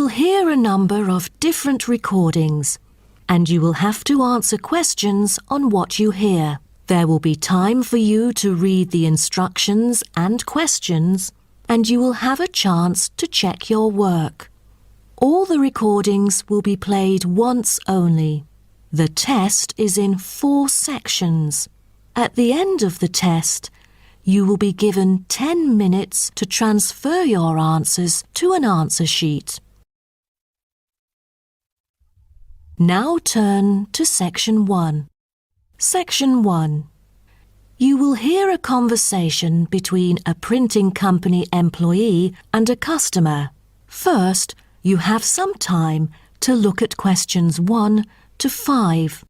will hear a number of different recordings, and you will have to answer questions on what you hear. There will be time for you to read the instructions and questions, and you will have a chance to check your work. All the recordings will be played once only. The test is in 4 sections. At the end of the test, you will be given 10 minutes to transfer your answers to an answer sheet. Now turn to Section 1. Section 1. You will hear a conversation between a printing company employee and a customer. First, you have some time to look at questions 1 to 5.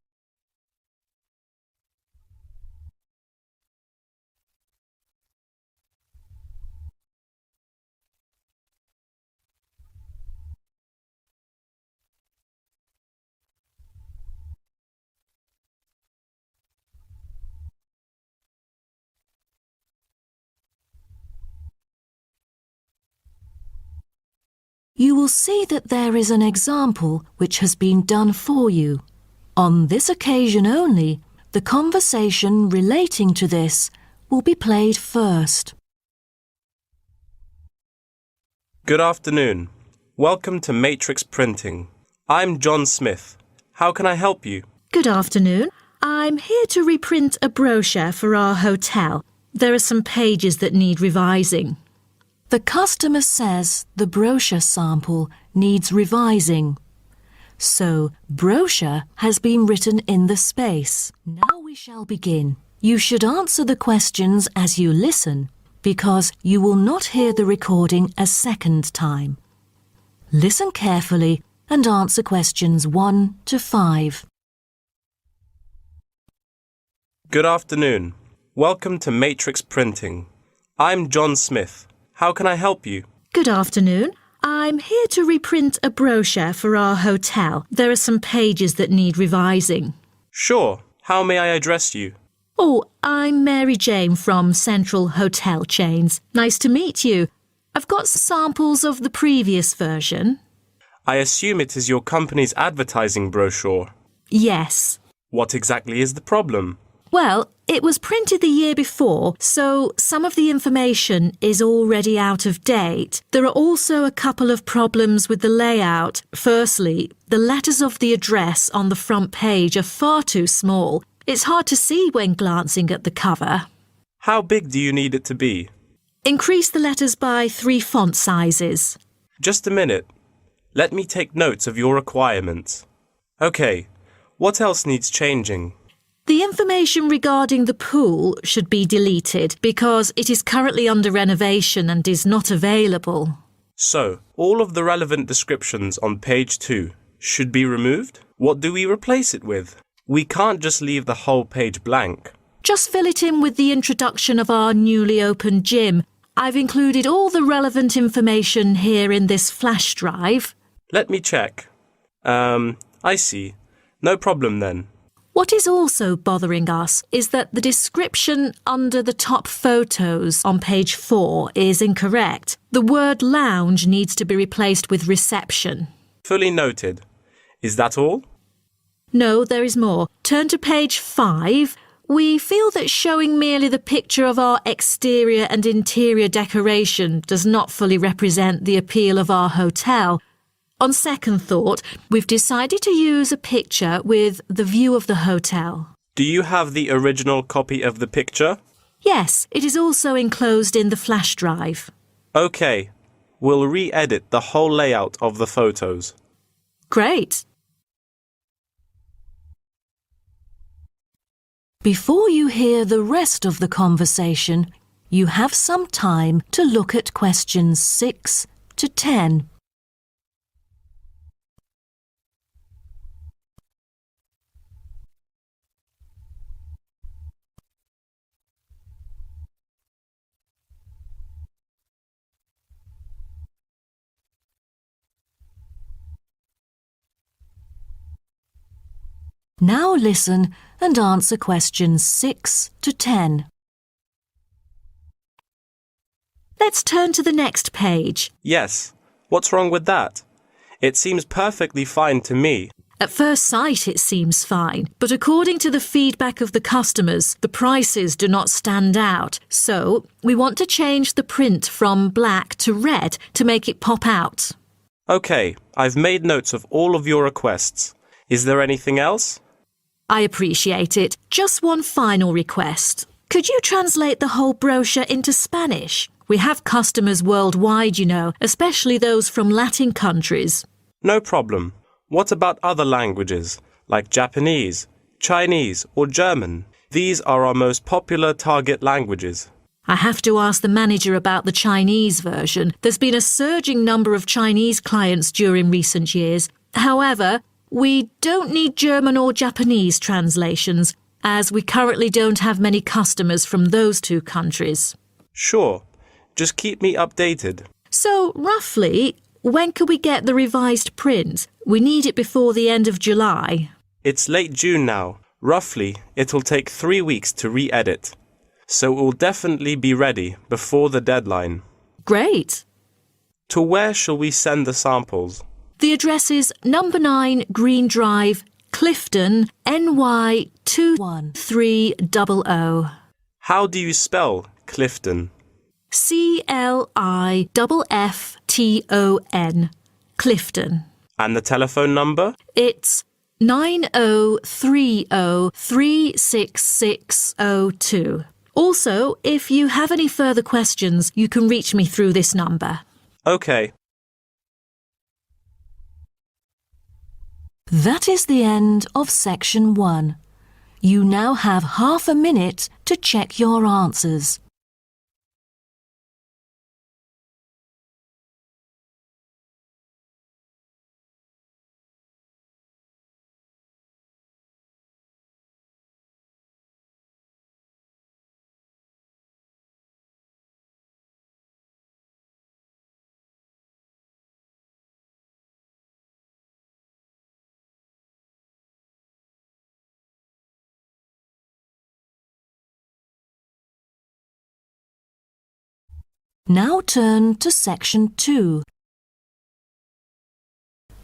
You will see that there is an example which has been done for you. On this occasion only, the conversation relating to this will be played first. Good afternoon. Welcome to Matrix Printing. I'm John Smith. How can I help you? Good afternoon. I'm here to reprint a brochure for our hotel. There are some pages that need revising. The customer says the brochure sample needs revising. So, brochure has been written in the space. Now we shall begin. You should answer the questions as you listen, because you will not hear the recording a second time. Listen carefully and answer questions 1 to 5. Good afternoon. Welcome to Matrix Printing. I'm John Smith. How can I help you? Good afternoon. I'm here to reprint a brochure for our hotel. There are some pages that need revising. Sure. How may I address you? Oh, I'm Mary Jane from Central Hotel Chains. Nice to meet you. I've got samples of the previous version. I assume it is your company's advertising brochure. Yes. What exactly is the problem? Well, it was printed the year before, so some of the information is already out of date. There are also a couple of problems with the layout. Firstly, the letters of the address on the front page are far too small. It's hard to see when glancing at the cover. How big do you need it to be? Increase the letters by 3 font sizes. Just a minute. Let me take notes of your requirements. Okay, what else needs changing? The information regarding the pool should be deleted because it is currently under renovation and is not available. So, all of the relevant descriptions on page 2 should be removed? What do we replace it with? We can't just leave the whole page blank. Just fill it in with the introduction of our newly opened gym. I've included all the relevant information here in this flash drive. Let me check. I see. No problem then. What is also bothering us is that the description under the top photos on page 4 is incorrect. The word lounge needs to be replaced with reception. Fully noted. Is that all? No, there is more. Turn to page 5. We feel that showing merely the picture of our exterior and interior decoration does not fully represent the appeal of our hotel. On second thought, we've decided to use a picture with the view of the hotel. Do you have the original copy of the picture? Yes, it is also enclosed in the flash drive. Okay, we'll re-edit the whole layout of the photos. Great. Before you hear the rest of the conversation, you have some time to look at questions 6 to 10. Now listen and answer questions 6 to 10. Let's turn to the next page. Yes. What's wrong with that? It seems perfectly fine to me. At first sight, it seems fine, but according to the feedback of the customers, the prices do not stand out. So, we want to change the print from black to red to make it pop out. Okay, I've made notes of all of your requests. Is there anything else? I appreciate it. Just one final request. Could you translate the whole brochure into Spanish? We have customers worldwide, you know, especially those from Latin countries. No problem. What about other languages, like Japanese, Chinese, or German? These are our most popular target languages. I have to ask the manager about the Chinese version. There's been a surging number of Chinese clients during recent years. However, we don't need German or Japanese translations, as we currently don't have many customers from those two countries. Sure. Just keep me updated. So, roughly, when could we get the revised print? We need it before the end of July. It's late June now. Roughly, it'll take 3 weeks to re-edit. So it will definitely be ready before the deadline. Great. To where shall we send the samples? The address is number 9 Green Drive, Clifton, NY 21300. How do you spell Clifton? CLIFFTON, Clifton. And the telephone number? It's 9030366602. Also, if you have any further questions, you can reach me through this number. Okay. That is the end of section 1. You now have half a minute to check your answers. Now turn to Section 2.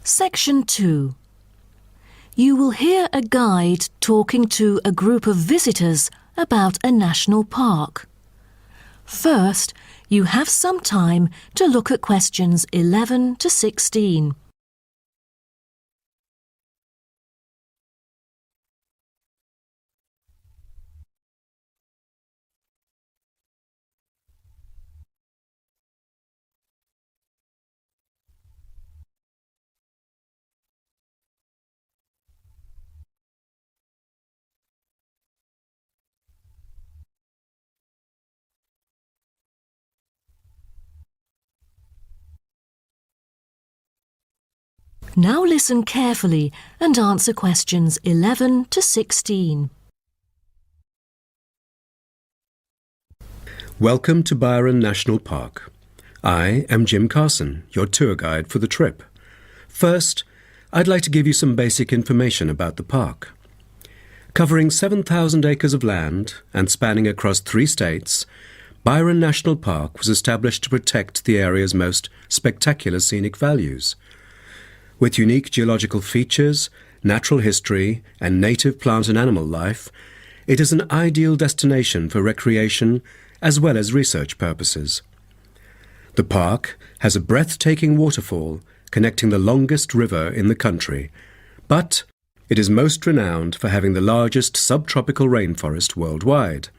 Section 2. You will hear a guide talking to a group of visitors about a national park. First, you have some time to look at questions 11 to 16. Now listen carefully and answer questions 11 to 16. Welcome to Byron National Park. I am Jim Carson, your tour guide for the trip. First, I'd like to give you some basic information about the park. Covering 7,000 acres of land and spanning across 3 states, Byron National Park was established to protect the area's most spectacular scenic values. With unique geological features, natural history, and native plant and animal life, it is an ideal destination for recreation as well as research purposes. The park has a breathtaking waterfall connecting the longest river in the country, but it is most renowned for having the largest subtropical rainforest worldwide.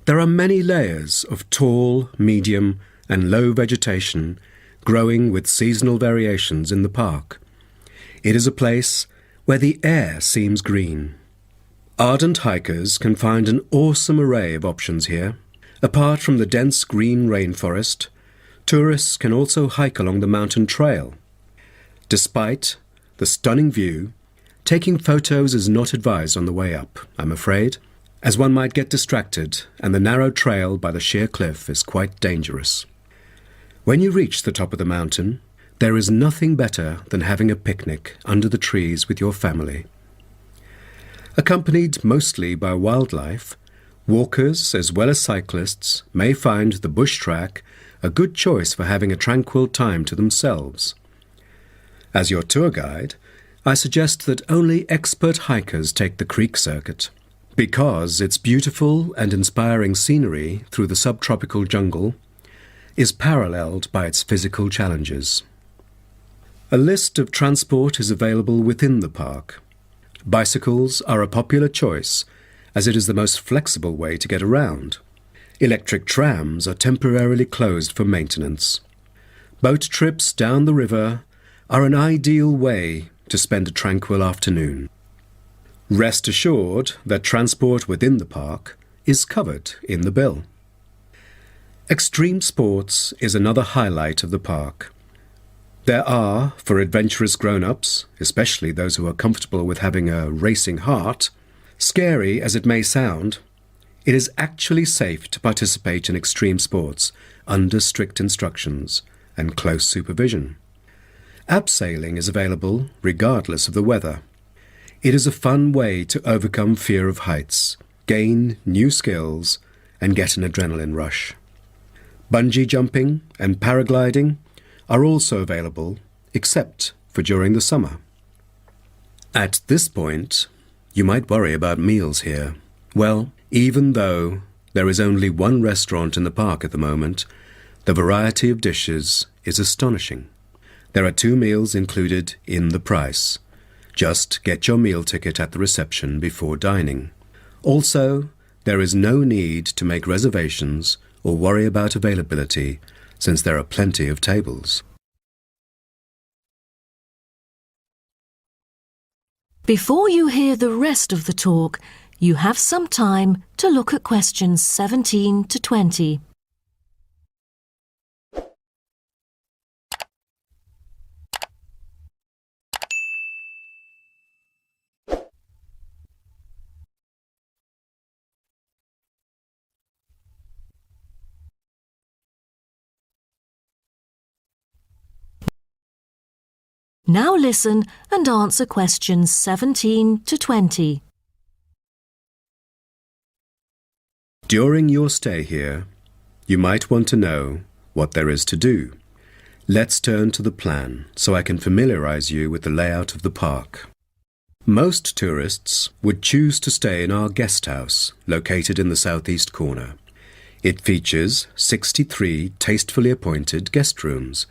There are many layers of tall, medium, and low vegetation growing with seasonal variations in the park. It is a place where the air seems green. Ardent hikers can find an awesome array of options here. Apart from the dense green rainforest, tourists can also hike along the mountain trail. Despite the stunning view, taking photos is not advised on the way up, I'm afraid, as one might get distracted and the narrow trail by the sheer cliff is quite dangerous. When you reach the top of the mountain, there is nothing better than having a picnic under the trees with your family. Accompanied mostly by wildlife, walkers as well as cyclists may find the bush track a good choice for having a tranquil time to themselves. As your tour guide, I suggest that only expert hikers take the creek circuit, because its beautiful and inspiring scenery through the subtropical jungle is paralleled by its physical challenges. A list of transport is available within the park. Bicycles are a popular choice, as it is the most flexible way to get around. Electric trams are temporarily closed for maintenance. Boat trips down the river are an ideal way to spend a tranquil afternoon. Rest assured that transport within the park is covered in the bill. Extreme sports is another highlight of the park. There are, for adventurous grown-ups, especially those who are comfortable with having a racing heart, scary as it may sound, it is actually safe to participate in extreme sports under strict instructions and close supervision. Abseiling is available regardless of the weather. It is a fun way to overcome fear of heights, gain new skills, and get an adrenaline rush. Bungee jumping and paragliding are also available, except for during the summer. At this point, you might worry about meals here. Well, even though there is only one restaurant in the park at the moment, the variety of dishes is astonishing. There are 2 meals included in the price. Just get your meal ticket at the reception before dining. Also, there is no need to make reservations or worry about availability, since there are plenty of tables. Before you hear the rest of the talk, you have some time to look at questions 17 to 20. Now listen and answer questions 17 to 20. During your stay here, you might want to know what there is to do. Let's turn to the plan so I can familiarize you with the layout of the park. Most tourists would choose to stay in our guest house, located in the southeast corner. It features 63 tastefully appointed guest rooms,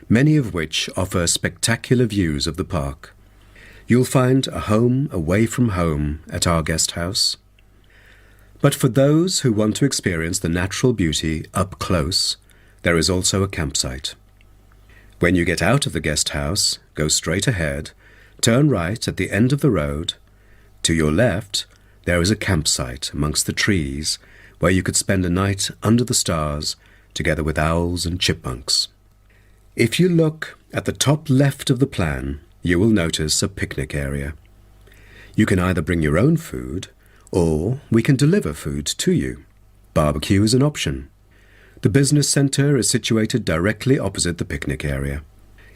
many of which offer spectacular views of the park. You'll find a home away from home at our guest house. But for those who want to experience the natural beauty up close, there is also a campsite. When you get out of the guest house, go straight ahead, turn right at the end of the road. To your left, there is a campsite amongst the trees where you could spend a night under the stars together with owls and chipmunks. If you look at the top left of the plan, you will notice a picnic area. You can either bring your own food, or we can deliver food to you. Barbecue is an option. The business centre is situated directly opposite the picnic area.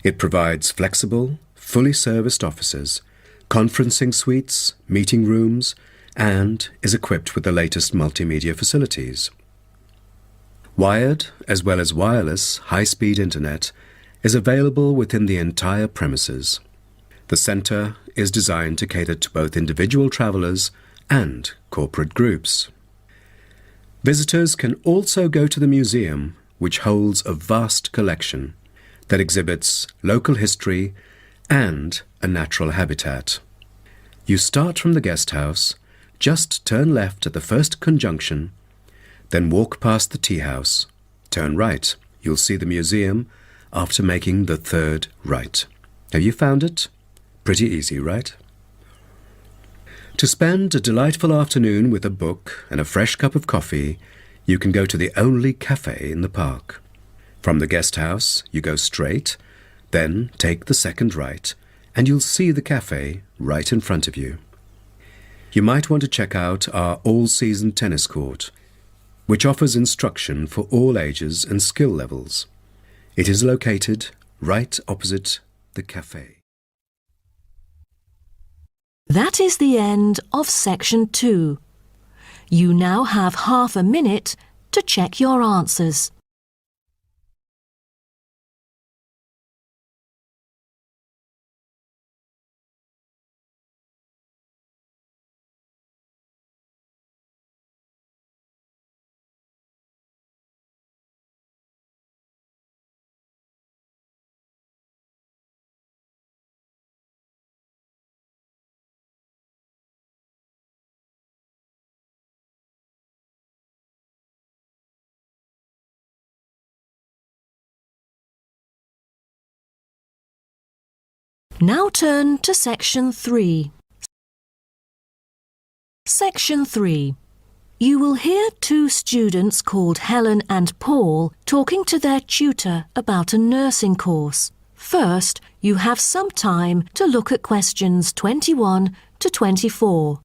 It provides flexible, fully serviced offices, conferencing suites, meeting rooms, and is equipped with the latest multimedia facilities. Wired, as well as wireless, high-speed internet is available within the entire premises. The centre is designed to cater to both individual travellers and corporate groups. Visitors can also go to the museum, which holds a vast collection that exhibits local history and a natural habitat. You start from the guest house, just turn left at the first conjunction, then walk past the tea house. Turn right. You'll see the museum after making the third right. Have you found it? Pretty easy, right? To spend a delightful afternoon with a book and a fresh cup of coffee, you can go to the only cafe in the park. From the guest house, you go straight, then take the second right, and you'll see the cafe right in front of you. You might want to check out our all-season tennis court, which offers instruction for all ages and skill levels. It is located right opposite the cafe. That is the end of section 2. You now have half a minute to check your answers. Now turn to Section 3. Section 3. You will hear two students called Helen and Paul talking to their tutor about a nursing course. First, you have some time to look at questions 21 to 24.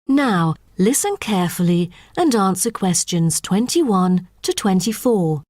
Now, listen carefully and answer questions 21 to 24.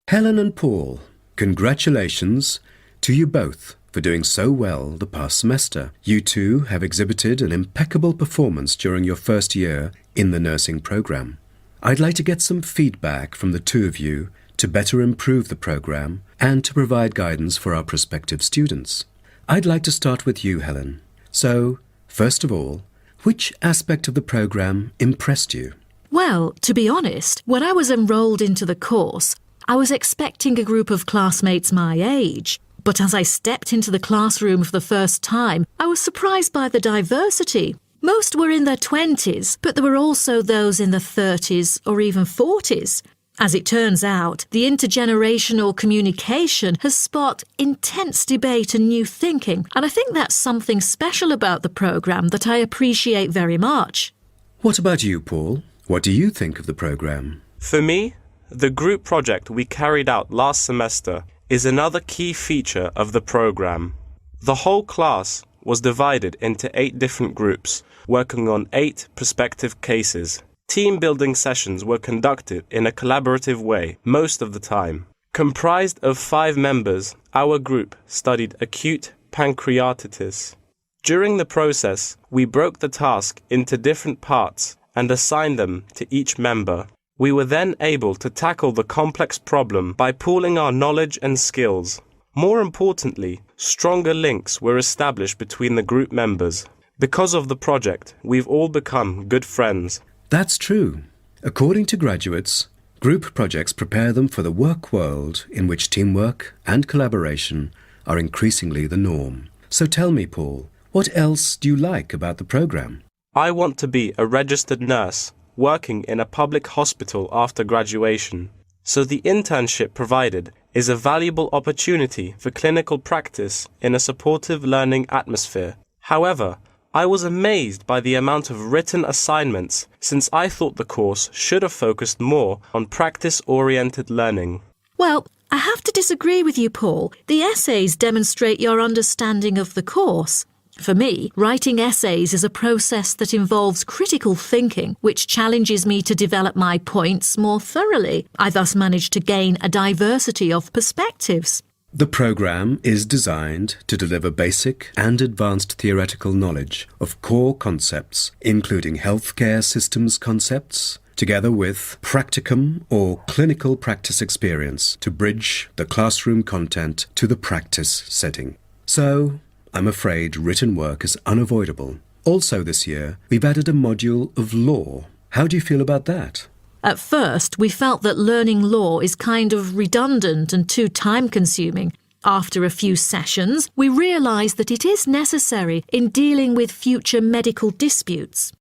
Helen and Paul, congratulations to you both for doing so well the past semester. You two have exhibited an impeccable performance during your first year in the nursing program. I'd like to get some feedback from the two of you to better improve the program and to provide guidance for our prospective students. I'd like to start with you, Helen. So, first of all, which aspect of the program impressed you? Well, to be honest, when I was enrolled into the course, I was expecting a group of classmates my age. But as I stepped into the classroom for the first time, I was surprised by the diversity. Most were in their 20s, but there were also those in their 30s or even 40s. As it turns out, the intergenerational communication has sparked intense debate and new thinking, and I think that's something special about the programme that I appreciate very much. What about you, Paul? What do you think of the program? For me, the group project we carried out last semester is another key feature of the program. The whole class was divided into 8 different groups, working on 8 prospective cases. Team-building sessions were conducted in a collaborative way most of the time. Comprised of 5 members, our group studied acute pancreatitis. During the process, we broke the task into different parts and assigned them to each member. We were then able to tackle the complex problem by pooling our knowledge and skills. More importantly, stronger links were established between the group members. Because of the project, we've all become good friends. That's true. According to graduates, group projects prepare them for the work world in which teamwork and collaboration are increasingly the norm. So tell me, Paul, what else do you like about the program? I want to be a registered nurse, working in a public hospital after graduation. So the internship provided is a valuable opportunity for clinical practice in a supportive learning atmosphere. However, I was amazed by the amount of written assignments, since I thought the course should have focused more on practice-oriented learning. Well, I have to disagree with you, Paul. The essays demonstrate your understanding of the course. For me, writing essays is a process that involves critical thinking, which challenges me to develop my points more thoroughly. I thus manage to gain a diversity of perspectives. The program is designed to deliver basic and advanced theoretical knowledge of core concepts, including healthcare systems concepts, together with practicum or clinical practice experience to bridge the classroom content to the practice setting. So, I'm afraid written work is unavoidable. Also this year, we've added a module of law. How do you feel about that? At first, we felt that learning law is kind of redundant and too time-consuming. After a few sessions, we realised that it is necessary in dealing with future medical disputes.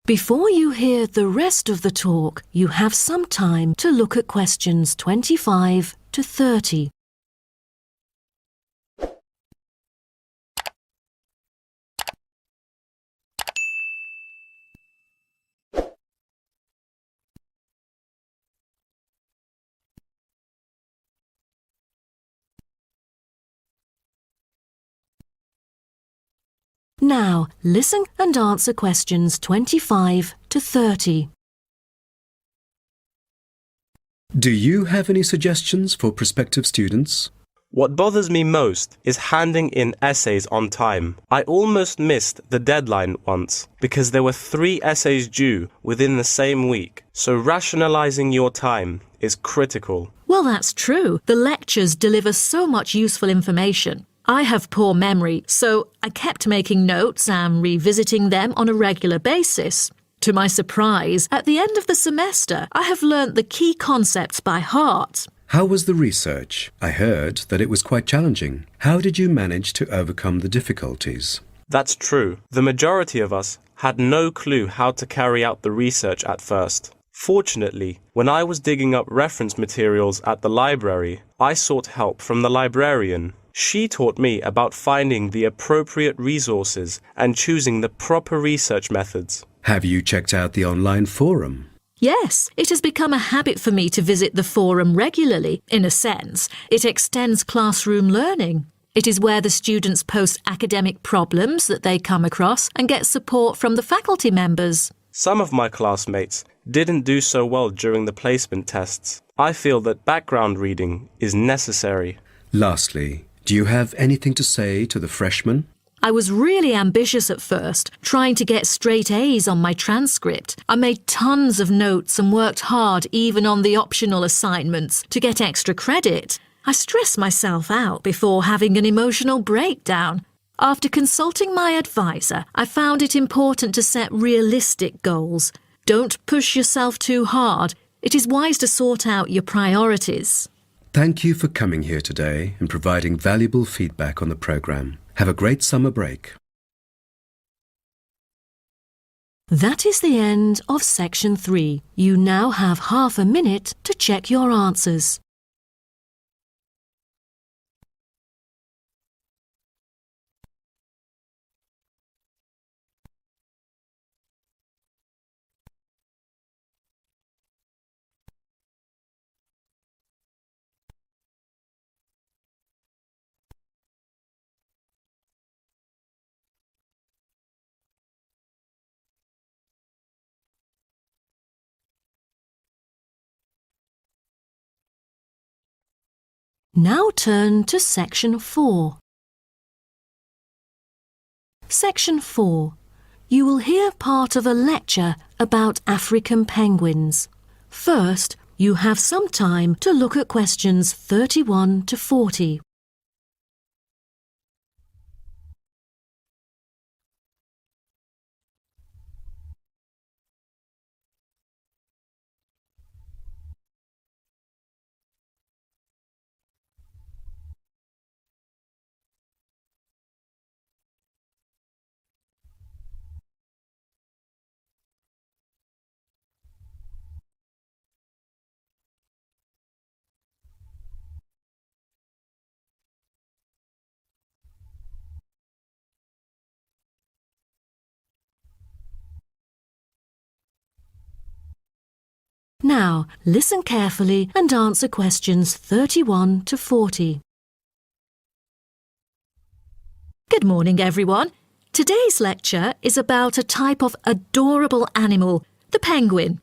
Before you hear the rest of the talk, you have some time to look at questions 25 to 30. Now, listen and answer questions 25 to 30. Do you have any suggestions for prospective students? What bothers me most is handing in essays on time. I almost missed the deadline once because there were 3 essays due within the same week. So rationalizing your time is critical. Well, that's true. The lectures deliver so much useful information. I have poor memory, so I kept making notes and revisiting them on a regular basis. To my surprise, at the end of the semester, I have learnt the key concepts by heart. How was the research? I heard that it was quite challenging. How did you manage to overcome the difficulties? That's true. The majority of us had no clue how to carry out the research at first. Fortunately, when I was digging up reference materials at the library, I sought help from the librarian. She taught me about finding the appropriate resources and choosing the proper research methods. Have you checked out the online forum? Yes, it has become a habit for me to visit the forum regularly. In a sense, it extends classroom learning. It is where the students post academic problems that they come across and get support from the faculty members. Some of my classmates didn't do so well during the placement tests. I feel that background reading is necessary. Lastly, do you have anything to say to the freshmen? I was really ambitious at first, trying to get straight A's on my transcript. I made tons of notes and worked hard even on the optional assignments to get extra credit. I stressed myself out before having an emotional breakdown. After consulting my advisor, I found it important to set realistic goals. Don't push yourself too hard. It is wise to sort out your priorities. Thank you for coming here today and providing valuable feedback on the program. Have a great summer break. That is the end of section 3. You now have half a minute to check your answers. Now turn to section 4. Section 4. You will hear part of a lecture about African penguins. First, you have some time to look at questions 31 to 40. Now, listen carefully and answer questions 31 to 40. Good morning, everyone. Today's lecture is about a type of adorable animal, the penguin.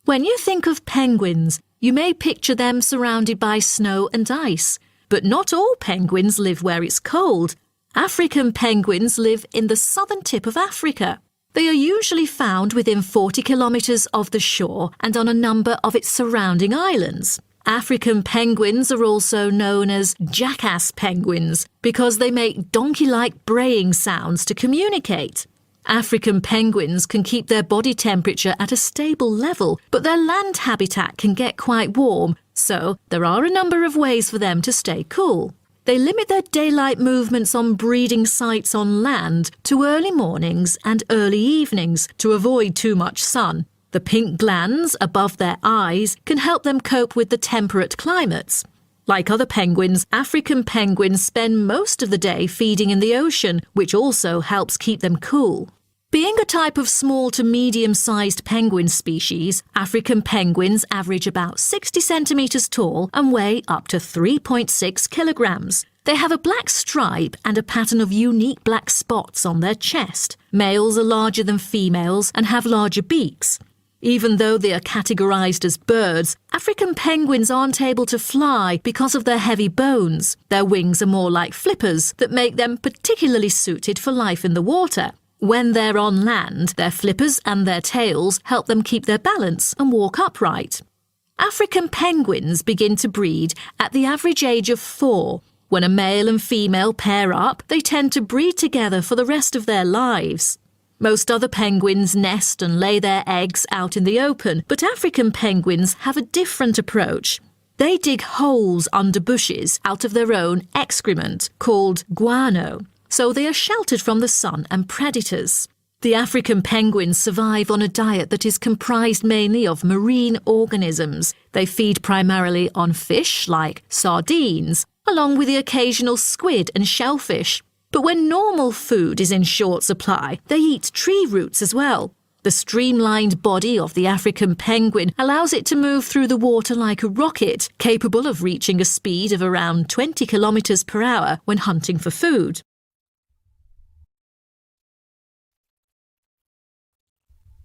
When you think of penguins, you may picture them surrounded by snow and ice. But not all penguins live where it's cold. African penguins live in the southern tip of Africa. They are usually found within 40 kilometres of the shore and on a number of its surrounding islands. African penguins are also known as jackass penguins because they make donkey-like braying sounds to communicate. African penguins can keep their body temperature at a stable level, but their land habitat can get quite warm, so there are a number of ways for them to stay cool. They limit their daylight movements on breeding sites on land to early mornings and early evenings to avoid too much sun. The pink glands above their eyes can help them cope with the temperate climates. Like other penguins, African penguins spend most of the day feeding in the ocean, which also helps keep them cool. Being a type of small to medium-sized penguin species, African penguins average about 60 centimetres tall and weigh up to 3.6 kilograms. They have a black stripe and a pattern of unique black spots on their chest. Males are larger than females and have larger beaks. Even though they are categorised as birds, African penguins aren't able to fly because of their heavy bones. Their wings are more like flippers that make them particularly suited for life in the water. When they're on land, their flippers and their tails help them keep their balance and walk upright. African penguins begin to breed at the average age of 4. When a male and female pair up, they tend to breed together for the rest of their lives. Most other penguins nest and lay their eggs out in the open, but African penguins have a different approach. They dig holes under bushes out of their own excrement, called guano, so they are sheltered from the sun and predators. The African penguins survive on a diet that is comprised mainly of marine organisms. They feed primarily on fish like sardines, along with the occasional squid and shellfish. But when normal food is in short supply, they eat tree roots as well. The streamlined body of the African penguin allows it to move through the water like a rocket, capable of reaching a speed of around 20 kilometers per hour when hunting for food.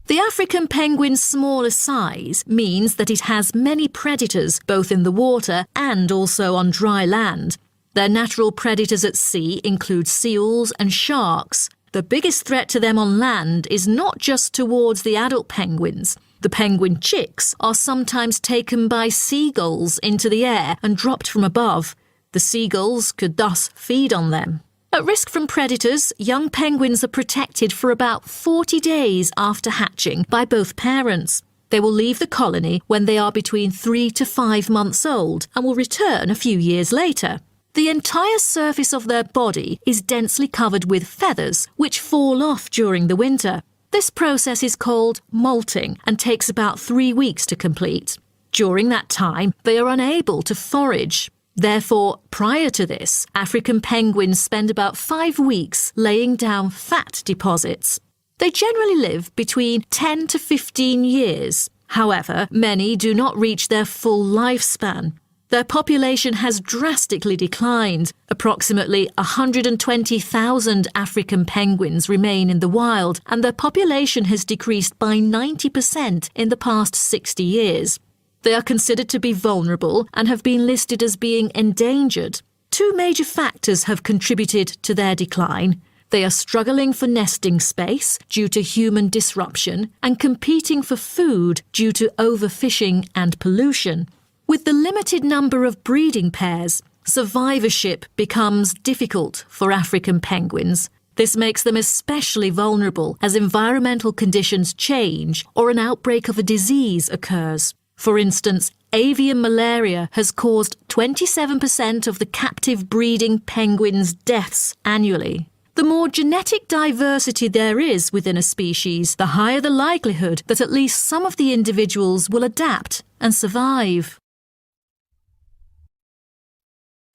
The African penguin's smaller size means that it has many predators both in the water and also on dry land. Their natural predators at sea include seals and sharks. The biggest threat to them on land is not just towards the adult penguins. The penguin chicks are sometimes taken by seagulls into the air and dropped from above. The seagulls could thus feed on them. At risk from predators, young penguins are protected for about 40 days after hatching by both parents. They will leave the colony when they are between 3 to 5 months old and will return a few years later. The entire surface of their body is densely covered with feathers, which fall off during the winter. This process is called molting and takes about 3 weeks to complete. During that time, they are unable to forage. Therefore, prior to this, African penguins spend about 5 weeks laying down fat deposits. They generally live between 10 to 15 years. However, many do not reach their full lifespan. Their population has drastically declined. Approximately 120,000 African penguins remain in the wild, and their population has decreased by 90% in the past 60 years. They are considered to be vulnerable and have been listed as being endangered. 2 major factors have contributed to their decline. They are struggling for nesting space due to human disruption and competing for food due to overfishing and pollution. With the limited number of breeding pairs, survivorship becomes difficult for African penguins. This makes them especially vulnerable as environmental conditions change or an outbreak of a disease occurs. For instance, avian malaria has caused 27% of the captive breeding penguins' deaths annually. The more genetic diversity there is within a species, the higher the likelihood that at least some of the individuals will adapt and survive.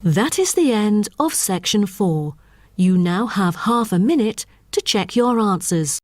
That is the end of section 4. You now have half a minute to check your answers.